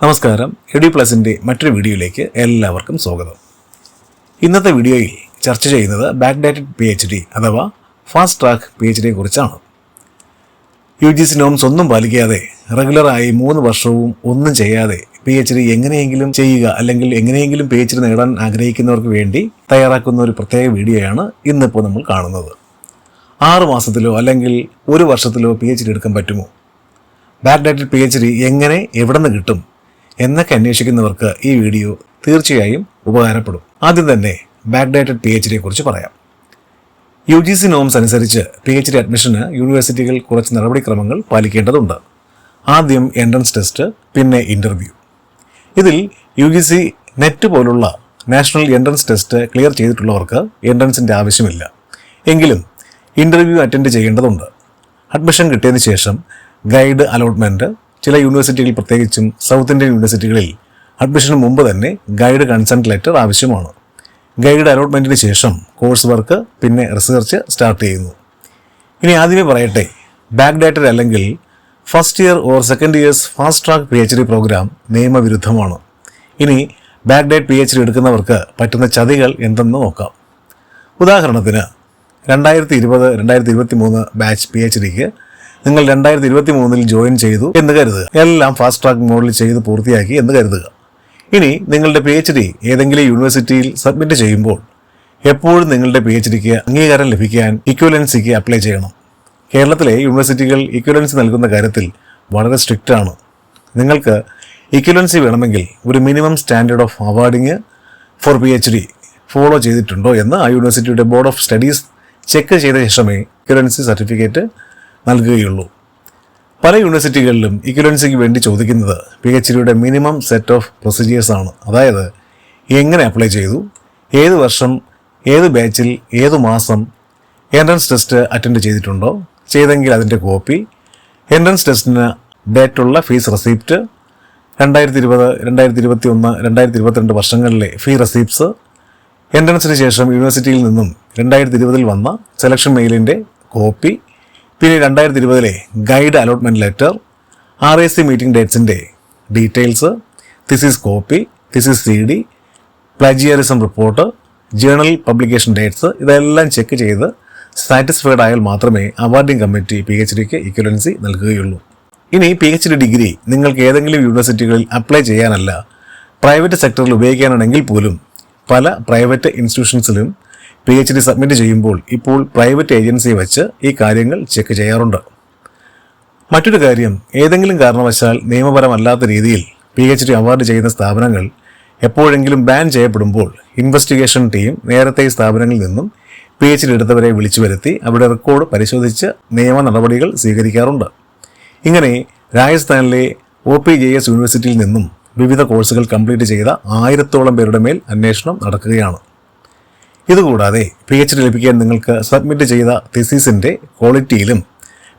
നമസ്കാരം. എഡ്യു പ്ലസിൻ്റെ മറ്റൊരു വീഡിയോയിലേക്ക് എല്ലാവർക്കും സ്വാഗതം. ഇന്നത്തെ വീഡിയോയിൽ ചർച്ച ചെയ്യുന്നത് ബാക്ക് ഡേറ്റഡ് PhD അഥവാ ഫാസ്റ്റ് ട്രാക്ക് PhD കുറിച്ചാണ്. UGC നോംസ് ഒന്നും പാലിക്കാതെ റെഗുലറായി 3 വർഷവും ഒന്നും ചെയ്യാതെ PhD എങ്ങനെയെങ്കിലും ചെയ്യുക അല്ലെങ്കിൽ എങ്ങനെയെങ്കിലും PhD നേടാൻ ആഗ്രഹിക്കുന്നവർക്ക് വേണ്ടി തയ്യാറാക്കുന്ന ഒരു പ്രത്യേക വീഡിയോയാണ് ഇന്നിപ്പോൾ നമ്മൾ കാണുന്നത്. 6 മാസത്തിലോ അല്ലെങ്കിൽ 1 വർഷത്തിലോ PhD എടുക്കാൻ പറ്റുമോ? ബാക്ക് ഡേറ്റഡ് PhD എങ്ങനെ എവിടെ നിന്ന് കിട്ടും എന്നൊക്കെ അന്വേഷിക്കുന്നവർക്ക് ഈ വീഡിയോ തീർച്ചയായും ഉപകാരപ്പെടും. ആദ്യം തന്നെ ബാക്ക് ഡേറ്റഡ് PhD കുറിച്ച് പറയാം. UGC നോംസ് അനുസരിച്ച് PhD അഡ്മിഷന് യൂണിവേഴ്സിറ്റികൾ കുറച്ച് നടപടിക്രമങ്ങൾ പാലിക്കേണ്ടതുണ്ട്. ആദ്യം എൻട്രൻസ് ടെസ്റ്റ്, പിന്നെ ഇൻ്റർവ്യൂ. ഇതിൽ UGC നെറ്റ് പോലുള്ള നാഷണൽ എൻട്രൻസ് ടെസ്റ്റ് ക്ലിയർ ചെയ്തിട്ടുള്ളവർക്ക് എൻട്രൻസിൻ്റെ ആവശ്യമില്ല. എങ്കിലും ഇൻ്റർവ്യൂ അറ്റൻഡ് ചെയ്യേണ്ടതുണ്ട്. അഡ്മിഷൻ കിട്ടിയതിന് ശേഷം ഗൈഡ് അലോട്ട്മെൻറ്റ്, ചില യൂണിവേഴ്സിറ്റികൾ പ്രത്യേകിച്ചും സൗത്ത് ഇന്ത്യൻ യൂണിവേഴ്സിറ്റികളിൽ അഡ്മിഷന് മുമ്പ് തന്നെ ഗൈഡ് കൺസെൻറ്റ് ലെറ്റർ ആവശ്യമാണ്. ഗൈഡ് അലോട്ട്മെൻറ്റിന് ശേഷം കോഴ്സ് വർക്ക്, പിന്നെ റിസർച്ച് സ്റ്റാർട്ട് ചെയ്യുന്നു. ഇനി ആദ്യമേ പറയട്ടെ, ബാക്ക് ഡേറ്റഡ് അല്ലെങ്കിൽ first year or second years fast track PhD programme നിയമവിരുദ്ധമാണ്. ഇനി ബാക്ക് ഡേറ്റ് PhD എടുക്കുന്നവർക്ക് പറ്റുന്ന ചതികൾ എന്തെന്ന് നോക്കാം. ഉദാഹരണത്തിന് 2020-2023 ബാച്ച് PhDക്ക് നിങ്ങൾ 2023 ജോയിൻ ചെയ്തു എന്ന് കരുതുക. എല്ലാം ഫാസ്റ്റ് ട്രാക്ക് മോഡിൽ ചെയ്ത് പൂർത്തിയാക്കി എന്ന് കരുതുക. ഇനി നിങ്ങളുടെ PhD ഏതെങ്കിലും യൂണിവേഴ്സിറ്റിയിൽ സബ്മിറ്റ് ചെയ്യുമ്പോൾ എപ്പോഴും നിങ്ങളുടെ PhDക്ക് അംഗീകാരം ലഭിക്കാൻ ഇക്വലൻസിക്ക് അപ്ലൈ ചെയ്യണം. കേരളത്തിലെ യൂണിവേഴ്സിറ്റികൾ ഇക്വലൻസി നൽകുന്ന കാര്യത്തിൽ വളരെ സ്ട്രിക്റ്റ് ആണ്. നിങ്ങൾക്ക് ഇക്വലൻസി വേണമെങ്കിൽ ഒരു minimum standard of awarding for PhD follow ചെയ്തിട്ടുണ്ടോ എന്ന് ആ യൂണിവേഴ്സിറ്റിയുടെ ബോർഡ് ഓഫ് സ്റ്റഡീസ് ചെക്ക് ചെയ്ത ശേഷമേ ഇക്വലൻസി സർട്ടിഫിക്കറ്റ് നൽകുകയുള്ളൂ. പല യൂണിവേഴ്സിറ്റികളിലും ഇക്വലൻസിക്ക് വേണ്ടി ചോദിക്കുന്നത് PhDയുടെ മിനിമം സെറ്റ് ഓഫ് പ്രൊസീജിയേഴ്സാണ്. അതായത് എങ്ങനെ അപ്ലൈ ചെയ്തു, ഏത് വർഷം, ഏത് ബാച്ചിൽ, ഏത് മാസം, എൻട്രൻസ് ടെസ്റ്റ് അറ്റൻഡ് ചെയ്തിട്ടുണ്ടോ, ചെയ്തെങ്കിൽ അതിൻ്റെ കോപ്പി, എൻട്രൻസ് ടെസ്റ്റിന് ഡേറ്റുള്ള ഫീസ് റെസിപ്റ്റ്, 2020, 2021, 2022 വർഷങ്ങളിലെ ഫീ റെസിപ്റ്റ്സ്, എൻട്രൻസിന് ശേഷം യൂണിവേഴ്സിറ്റിയിൽ നിന്നും 2020 വന്ന സെലക്ഷൻ മെയിലിൻ്റെ കോപ്പി, പിന്നെ 2020 guide allotment letter, RAC meeting ഡേറ്റ്സിൻ്റെ details, thesis copy, thesis CD, plagiarism report, journal publication dates, ഇതെല്ലാം ചെക്ക് ചെയ്ത് സാറ്റിസ്ഫൈഡ് ആയാൽ മാത്രമേ അവാർഡിംഗ് കമ്മിറ്റി PhDക്ക് ഇക്വലൻസി നൽകുകയുള്ളൂ. ഇനി PhD ഡിഗ്രി നിങ്ങൾക്ക് ഏതെങ്കിലും യൂണിവേഴ്സിറ്റികളിൽ അപ്ലൈ ചെയ്യാനല്ല, പ്രൈവറ്റ് സെക്ടറിൽ ഉപയോഗിക്കാനാണെങ്കിൽ പോലും പല പ്രൈവറ്റ് ഇൻസ്റ്റിറ്റ്യൂഷൻസിലും PhD സബ്മിറ്റ് ചെയ്യുമ്പോൾ ഇപ്പോൾ പ്രൈവറ്റ് ഏജൻസിയെ വെച്ച് ഈ കാര്യങ്ങൾ ചെക്ക് ചെയ്യാറുണ്ട്. മറ്റൊരു കാര്യം, ഏതെങ്കിലും കാരണവശാൽ നിയമപരമല്ലാത്ത രീതിയിൽ PhD അവാർഡ് ചെയ്യുന്ന സ്ഥാപനങ്ങൾ എപ്പോഴെങ്കിലും ബാൻ ചെയ്യപ്പെടുമ്പോൾ ഇൻവെസ്റ്റിഗേഷൻ ടീം നേരത്തെ ഈ സ്ഥാപനങ്ങളിൽ നിന്നും PhD എടുത്തവരെ വിളിച്ചു വരുത്തി അവരുടെ റെക്കോർഡ് പരിശോധിച്ച് നിയമ നടപടികൾ സ്വീകരിക്കാറുണ്ട്. ഇങ്ങനെ രാജസ്ഥാനിലെ OPJS യൂണിവേഴ്സിറ്റിയിൽ നിന്നും വിവിധ കോഴ്സുകൾ കംപ്ലീറ്റ് ചെയ്ത 1000-ഓളം പേരുടെ മേൽ അന്വേഷണം നടക്കുകയാണ്. ഇതുകൂടാതെ PhD ലഭിക്കാൻ നിങ്ങൾക്ക് സബ്മിറ്റ് ചെയ്ത തിസീസിൻ്റെ ക്വാളിറ്റിയിലും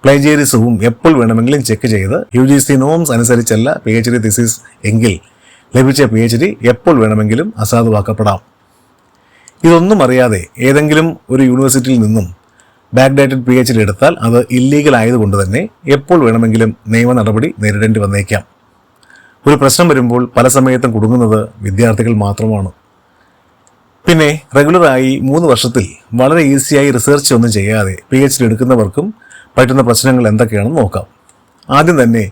പ്ലേജിയറിസവും എപ്പോൾ വേണമെങ്കിലും ചെക്ക് ചെയ്ത് UGC നോംസ് അനുസരിച്ചല്ല PhD തിസീസ് എങ്കിൽ ലഭിച്ച PhD എപ്പോൾ വേണമെങ്കിലും അസാധുവാക്കപ്പെടാം. ഇതൊന്നും അറിയാതെ ഏതെങ്കിലും ഒരു യൂണിവേഴ്സിറ്റിയിൽ നിന്നും ബാക്ക് ഡേറ്റഡ് PhD എടുത്താൽ അത് ഇല്ലീഗൽ ആയതുകൊണ്ട് തന്നെ എപ്പോൾ വേണമെങ്കിലും നിയമ നടപടി നേരിടേണ്ടി വന്നേക്കാം. ഒരു പ്രശ്നം വരുമ്പോൾ പല സമയത്തും കുടുങ്ങുന്നത് വിദ്യാർത്ഥികൾ മാത്രമാണ്. പിന്നെ റെഗുലറായി 3 വർഷത്തിൽ വളരെ ഈസിയായി റിസർച്ച് ഒന്നും ചെയ്യാതെ PhD എടുക്കുന്നവർക്കും പറ്റുന്ന പ്രശ്നങ്ങൾ എന്തൊക്കെയാണെന്ന് നോക്കാം. ആദ്യം തന്നെ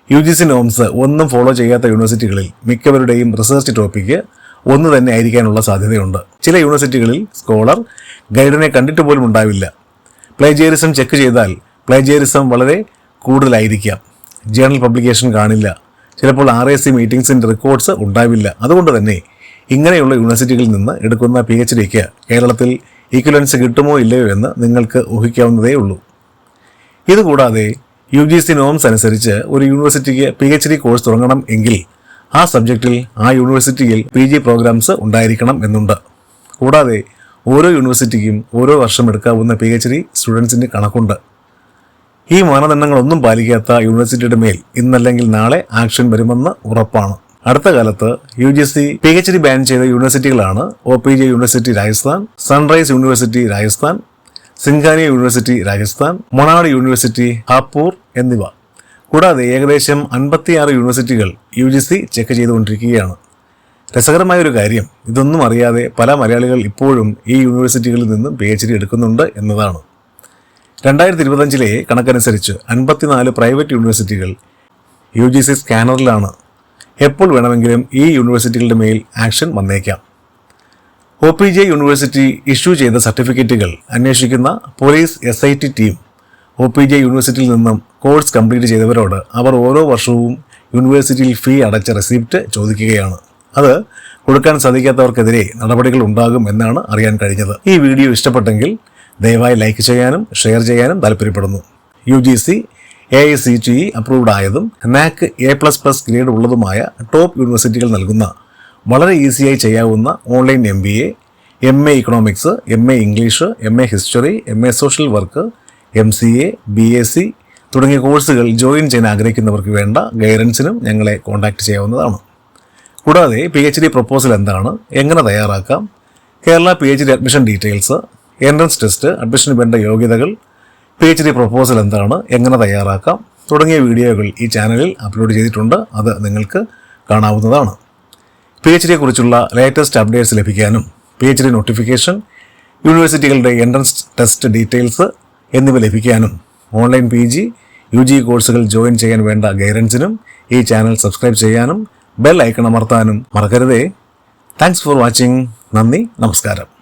UGC നോംസ് ഒന്നും ഫോളോ ചെയ്യാത്ത യൂണിവേഴ്സിറ്റികളിൽ മിക്കവരുടെയും റിസർച്ച് ടോപ്പിക്ക് ഒന്ന് തന്നെ ആയിരിക്കാനുള്ള സാധ്യതയുണ്ട്. ചില യൂണിവേഴ്സിറ്റികളിൽ സ്കോളർ ഗൈഡിനെ കണ്ടിട്ട് പോലും ഉണ്ടാവില്ല. പ്ലേജിയറിസം ചെക്ക് ചെയ്താൽ പ്ലേജിയറിസം വളരെ കൂടുതലായിരിക്കാം. ജേണൽ പബ്ലിക്കേഷൻ കാണില്ല. ചിലപ്പോൾ RAC മീറ്റിംഗ്സിൻ്റെ റെക്കോർഡ്സ് ഉണ്ടാവില്ല. അതുകൊണ്ട് തന്നെ ഇങ്ങനെയുള്ള യൂണിവേഴ്സിറ്റികളിൽ നിന്ന് എടുക്കുന്ന PhDക്ക് കേരളത്തിൽ ഇക്വലൻസ് കിട്ടുമോ ഇല്ലയോ എന്ന് നിങ്ങൾക്ക് ഊഹിക്കാവുന്നതേ ഉള്ളൂ. ഇതുകൂടാതെ UGC നോംസ് അനുസരിച്ച് ഒരു യൂണിവേഴ്സിറ്റിക്ക് PhD കോഴ്സ് തുടങ്ങണം എങ്കിൽ ആ സബ്ജക്റ്റിൽ ആ യൂണിവേഴ്സിറ്റിയിൽ PG പ്രോഗ്രാംസ് ഉണ്ടായിരിക്കണം എന്നുണ്ട്. കൂടാതെ ഓരോ യൂണിവേഴ്സിറ്റിക്കും ഓരോ വർഷം എടുക്കാവുന്ന PhD സ്റ്റുഡൻസിൻ്റെ കണക്കുണ്ട്. ഈ മാനദണ്ഡങ്ങളൊന്നും പാലിക്കാത്ത യൂണിവേഴ്സിറ്റിയുടെ മേൽ ഇന്നല്ലെങ്കിൽ നാളെ ആക്ഷൻ വരുമെന്ന് ഉറപ്പാണ്. അടുത്ത കാലത്ത് UGC PhD ബാൻ ചെയ്ത യൂണിവേഴ്സിറ്റികളാണ് OPJ university Rajasthan, Sunrise university Rajasthan, Singhania university Rajasthan, Monad university Hapur എന്നിവ. കൂടാതെ ഏകദേശം 56 യൂണിവേഴ്സിറ്റികൾ UGC ചെക്ക് ചെയ്തുകൊണ്ടിരിക്കുകയാണ്. രസകരമായ ഒരു കാര്യം, ഇതൊന്നും അറിയാതെ പല മലയാളികൾ ഇപ്പോഴും ഈ യൂണിവേഴ്സിറ്റികളിൽ നിന്നും PhD എടുക്കുന്നുണ്ട് എന്നതാണ്. 2025 കണക്കനുസരിച്ച് 54 പ്രൈവറ്റ് യൂണിവേഴ്സിറ്റികൾ UGC സ്കാനറിലാണ്. എപ്പോൾ വേണമെങ്കിലും ഈ യൂണിവേഴ്സിറ്റികളുടെ മേൽ ആക്ഷൻ വന്നേക്കാം. OPJ യൂണിവേഴ്സിറ്റി ഇഷ്യൂ ചെയ്ത സർട്ടിഫിക്കറ്റുകൾ അന്വേഷിക്കുന്ന പോലീസ് SIT ടീം OPJ യൂണിവേഴ്സിറ്റിയിൽ നിന്നും കോഴ്സ് കംപ്ലീറ്റ് ചെയ്തവരോട് അവർ ഓരോ വർഷവും യൂണിവേഴ്സിറ്റിയിൽ ഫീ അടച്ച റെസിപ്റ്റ് ചോദിക്കുകയാണ്. അത് കൊടുക്കാൻ സാധിക്കാത്തവർക്കെതിരെ നടപടികൾ ഉണ്ടാകും എന്നാണ് അറിയാൻ കഴിഞ്ഞത്. ഈ വീഡിയോ ഇഷ്ടപ്പെട്ടെങ്കിൽ ദയവായി ലൈക്ക് ചെയ്യാനും ഷെയർ ചെയ്യാനും താല്പര്യപ്പെടുന്നു. UGC AICTE അപ്രൂവ്ഡ് ആയതും NAC A++ ഗ്രേഡ് ഉള്ളതുമായ ടോപ്പ് യൂണിവേഴ്സിറ്റികൾ നൽകുന്ന വളരെ ഈസിയായി ചെയ്യാവുന്ന online MBA, MA economics, MA English, MA history, MA social work, MCA, BAC തുടങ്ങിയ കോഴ്സുകൾ ജോയിൻ ചെയ്യാൻ ആഗ്രഹിക്കുന്നവർക്ക് വേണ്ട ഗൈഡൻസിനും ഞങ്ങളെ കോൺടാക്റ്റ് ചെയ്യാവുന്നതാണ്. കൂടാതെ PhD പ്രൊപ്പോസൽ എന്താണ്, എങ്ങനെ തയ്യാറാക്കാം, Kerala PhD admission details, entrance test, അഡ്മിഷന് വേണ്ട യോഗ്യതകൾ, PhD പ്രൊപ്പോസൽ എന്താണ്, എങ്ങനെ തയ്യാറാക്കാം തുടങ്ങിയ വീഡിയോകൾ ഈ ചാനലിൽ അപ്ലോഡ് ചെയ്തിട്ടുണ്ട്. അത് നിങ്ങൾക്ക് കാണാവുന്നതാണ്. PhD കുറിച്ചുള്ള ലേറ്റസ്റ്റ് അപ്ഡേറ്റ്സ് ലഭിക്കാനും PhD നോട്ടിഫിക്കേഷൻ, യൂണിവേഴ്സിറ്റികളുടെ എൻട്രൻസ് ടെസ്റ്റ് ഡീറ്റെയിൽസ് എന്നിവ ലഭിക്കാനും ഓൺലൈൻ PG, UG കോഴ്സുകൾ ജോയിൻ ചെയ്യാൻ വേണ്ട ഗൈഡൻസിനും ഈ ചാനൽ സബ്സ്ക്രൈബ് ചെയ്യാനും ബെൽ ഐക്കൺ അമർത്താനും മറക്കരുതേ. Thanks for watching. നന്ദി, നമസ്കാരം.